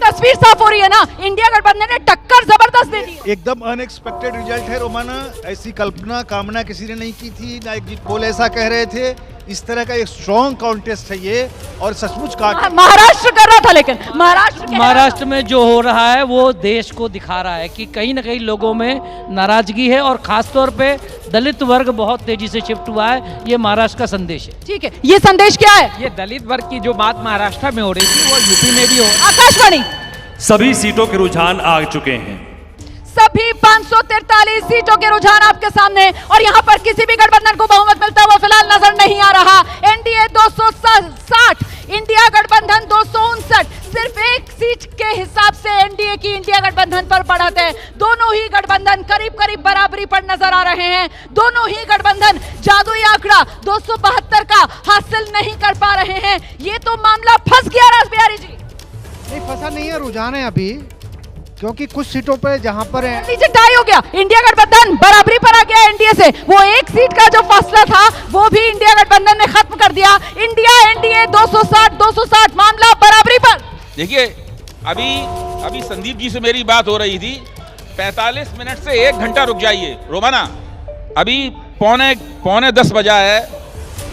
तस्वीर साफ हो रही है ना, इंडिया गठबंधन ने टक्कर जबरदस्त दे दी। एकदम अनएक्सपेक्टेड रिजल्ट है रोमाना, ऐसी कल्पना कामना किसी ने नहीं की थी, ना एग्जिट पोल ऐसा कह रहे थे। इस तरह का एक स्ट्रॉन्ग कॉन्टेस्ट है ये, और सचमुच महाराष्ट्र कर रहा था, लेकिन महाराष्ट्र में जो हो रहा है वो देश को दिखा रहा है कि कहीं ना कहीं लोगों में नाराजगी है, और खासतौर पे दलित वर्ग बहुत तेजी से शिफ्ट हुआ है। ये महाराष्ट्र का संदेश है। ठीक है, ये संदेश क्या है? ये दलित वर्ग की जो बात महाराष्ट्र में हो रही थी वो यूपी में भी हो। आकाशवाणी, सभी सीटों के रुझान आ चुके हैं। सभी 543 सीटों के रुझान आपके सामने, और यहाँ पर किसी भी गठबंधन को बहुमत मिलता हुआ फिलहाल नजर नहीं आ रहा। एनडीए 260, इंडिया गठबंधन 259। सिर्फ एक सीट के हिसाब से एनडीए की इंडिया गठबंधन पर बढ़त है। दोनों ही गठबंधन करीब करीब बराबरी पर नजर आ रहे हैं। दोनों ही गठबंधन जादुई आंकड़ा 272 का हासिल नहीं कर पा रहे हैं। ये तो मामला फंस गया राज बिहारी जी। नहीं, फंसा नहीं है, रुझान है अभी, क्योंकि कुछ सीटों पे जहां पर है नीचे टाई हो गया, इंडिया गठबंधन बराबरी पर आ गया एनडीए से। वो एक सीट का जो फासला था वो भी इंडिया गठबंधन ने खत्म कर दिया। इंडिया एनडीए 260 मामला बराबरी पर। देखिए, अभी संदीप जी से मेरी बात हो रही थी, 45 मिनट से 1 घंटा रुक जाइए रोमाना। अभी पौने 10 बजा है,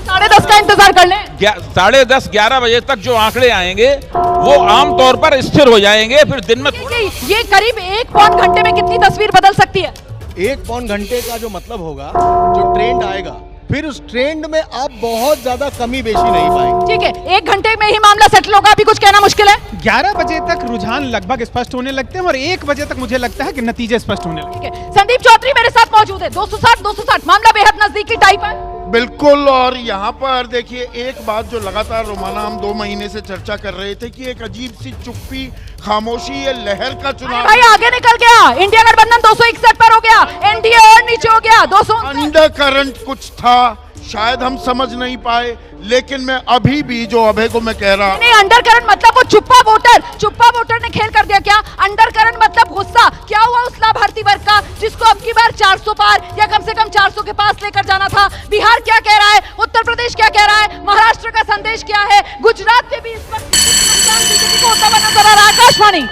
10:30 का इंतजार कर लें। 10:30 11 बजे तक जो आंकड़े आएंगे वो आम तौर पर स्थिर हो जाएंगे। फिर दिन में ये करीब 1 घंटे में कितनी तस्वीर बदल सकती है? 1 घंटे का जो मतलब होगा, जो ट्रेंड आएगा, फिर उस ट्रेंड में आप बहुत ज्यादा कमी बेशी नहीं पाएंगे। ठीक है, 1 घंटे में ही मामला सेटल होगा, अभी कुछ कहना मुश्किल है। 11 बजे तक रुझान लगभग स्पष्ट होने लगते हैं और 1 बजे तक मुझे लगता है कि नतीजे स्पष्ट होने लगते हैं। ठीक है, संदीप चौधरी मेरे साथ मौजूद है। 260 मामला बेहद नजदीकी टाई पर। बिल्कुल, और यहाँ पर देखिए एक बात जो लगातार रोमाना हम 2 महीने से चर्चा कर रहे थे कि एक अजीब सी चुप्पी, खामोशी, ये लहर का चुनाव भाई आगे निकल गया। इंडिया गठबंधन 261 पर हो गया, एनडीए और नीचे हो गया 200। अंडर करंट कुछ था, शायद हम समझ नहीं पाए, लेकिन मैं अभी भी जो अभय को मैं कह रहा नहीं, अंडर करंट मतलब वो चुप्पा वोटर ने खेल कर दिया क्या? अंडर करंट मतलब गुस्सा। क्या हुआ उस लाभार्थी वर्ग का जिसको अब की बार 400 पार या कम से कम 400 के पास लेकर जाना था? बिहार क्या कह रहा है? उत्तर प्रदेश क्या कह रहा है? महाराष्ट्र का संदेश क्या है? गुजरात में भी इस वक्त बीजेपी को होता हुआ नजर आ रहा है। आकाशवाणी,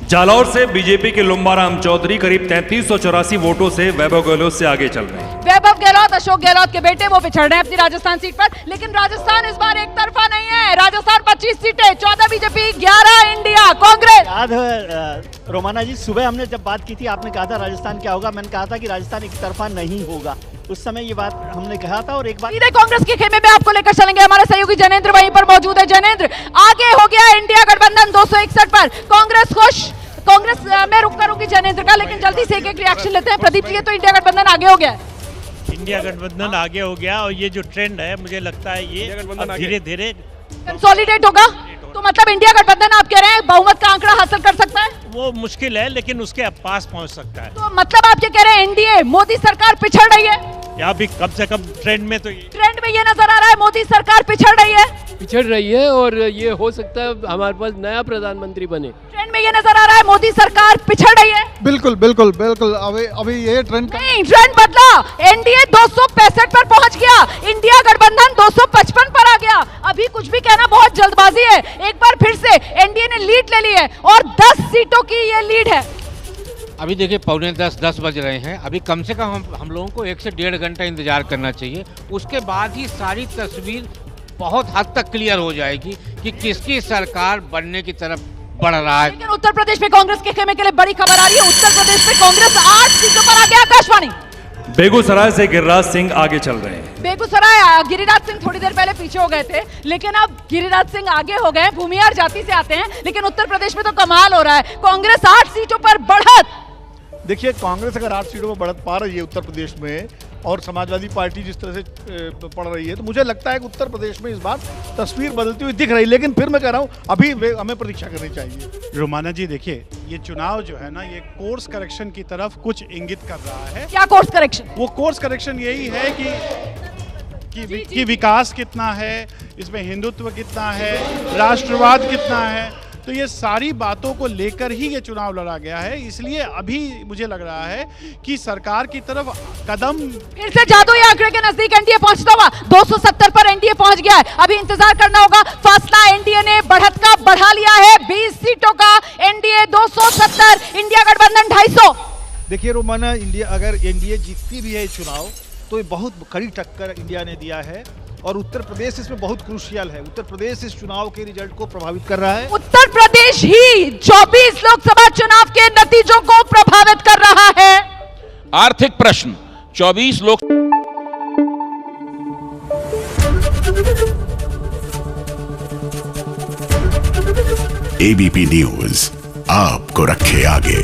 जालौर से बीजेपी के लुम्बाराम चौधरी करीब 3384 वोटों से वैभव गहलोत से आगे चल रहे हैं। वैभव गहलोत, अशोक गहलोत के बेटे, वो पिछड़ रहे हैं अपनी राजस्थान सीट पर। लेकिन राजस्थान इस बार एक तरफा नहीं है। राजस्थान 25 सीटें, 14 बीजेपी, 11 इंडिया कांग्रेस। याद है रोमाना जी, सुबह हमने जब बात की थी, आपने कहा था राजस्थान क्या होगा? मैंने कहा था कि राजस्थान एक तरफा नहीं होगा। उस समय ये बात हमने कहा था। और एक बात सीधे कांग्रेस के खेमे में आपको लेकर चलेंगे। हमारे सहयोगी जनेंद्र वहीं पर मौजूद है। जनेंद्र, आगे हो गया इंडिया गठबंधन 261 पर, कांग्रेस खुश। कांग्रेस मैं रुक करूंगी जनेंद्र का, लेकिन जल्दी से एक रिएक्शन लेते हैं। प्रदीप जी, तो इंडिया गठबंधन आगे हो गया। इंडिया गठबंधन आगे हो गया, और ये जो ट्रेंड है मुझे लगता है ये धीरे धीरे कंसोलिडेट होगा। तो मतलब इंडिया गठबंधन आप कह रहे हैं बहुमत का आंकड़ा हासिल कर सकता है? वो मुश्किल है, लेकिन उसके पास पहुंच सकता है। तो मतलब आप ये कह रहे हैं एनडीए, मोदी सरकार पिछड़ रही है? या भी कम से कम ट्रेंड में तो ट्रेंड में ये नजर आ रहा है मोदी सरकार पिछड़ रही है, और ये हो सकता है हमारे पास नया प्रधानमंत्री बने। ट्रेंड में ये नजर आ रहा है मोदी सरकार पिछड़ रही है। बिल्कुल बिल्कुल बिल्कुल, अभी ये ट्रेंड नहीं, ट्रेंड बदला। एनडीए 265 पर पहुंच गया, इंडिया गठबंधन 255 पर आ गया। अभी कुछ भी कहना बहुत जल्दबाजी है। एक बार फिर से एनडीए ने लीड ले ली है, और 10 सीटों की ये लीड है। अभी देखिए 9:45 बज रहे हैं। अभी कम से कम हम लोगों को 1 से 1.5 घंटा इंतजार करना चाहिए। उसके बाद ही सारी तस्वीर बहुत हद तक क्लियर हो जाएगी कि किसकी सरकार बनने की तरफ बढ़ रहा है। लेकिन उत्तर प्रदेश में कांग्रेस के खेमे के लिए बड़ी खबर आ रही है। उत्तर प्रदेश में कांग्रेस 8 सीटों पर आ गया। आकाशवाणी, बेगूसराय से गिरिराज सिंह आगे चल रहे हैं। बेगूसराय, गिरिराज सिंह थोड़ी देर पहले पीछे हो गए थे, लेकिन अब गिरिराज सिंह आगे हो गए। भूमिहार जाति से आते हैं, लेकिन उत्तर प्रदेश में तो कमाल हो रहा है। कांग्रेस 8 सीटों पर बढ़त। देखिए, कांग्रेस अगर 8 सीटों पर बढ़त पा रही है उत्तर प्रदेश में, और समाजवादी पार्टी जिस तरह से पड़ रही है, तो मुझे लगता है कि उत्तर प्रदेश में इस बार तस्वीर बदलती हुई दिख रही है। लेकिन फिर मैं कह रहा हूँ अभी हमें प्रतीक्षा करनी चाहिए। रोमाना जी, देखिए ये चुनाव जो है ना, ये कोर्स करेक्शन की तरफ कुछ इंगित कर रहा है। क्या कोर्स करेक्शन? वो कोर्स करेक्शन यही है कि विकास कितना है, इसमें हिंदुत्व कितना है, राष्ट्रवाद कितना है। तो ये सारी बातों को लेकर ही ये चुनाव लड़ा गया है। इसलिए अभी मुझे लग रहा है कि सरकार की तरफ कदम फिर से जादुई आंकड़े के नजदीक एनडीए पहुंचता हुआ 270 पर एनडीए पहुंच गया है। अभी इंतजार करना होगा। फासला एनडीए ने बढ़त का बढ़ा लिया है, 20 सीटों का 300। देखिए रोमाना, इंडिया अगर एनडीए जीतती भी है चुनाव तो ये बहुत कड़ी टक्कर इंडिया ने दिया है और उत्तर प्रदेश इसमें बहुत क्रूशियल है। उत्तर प्रदेश इस चुनाव के रिजल्ट को प्रभावित कर रहा है। उत्तर प्रदेश ही 24 लोकसभा चुनाव के नतीजों को प्रभावित कर रहा है। आर्थिक प्रश्न 24 लोक एबीपी न्यूज आपको रखे आगे।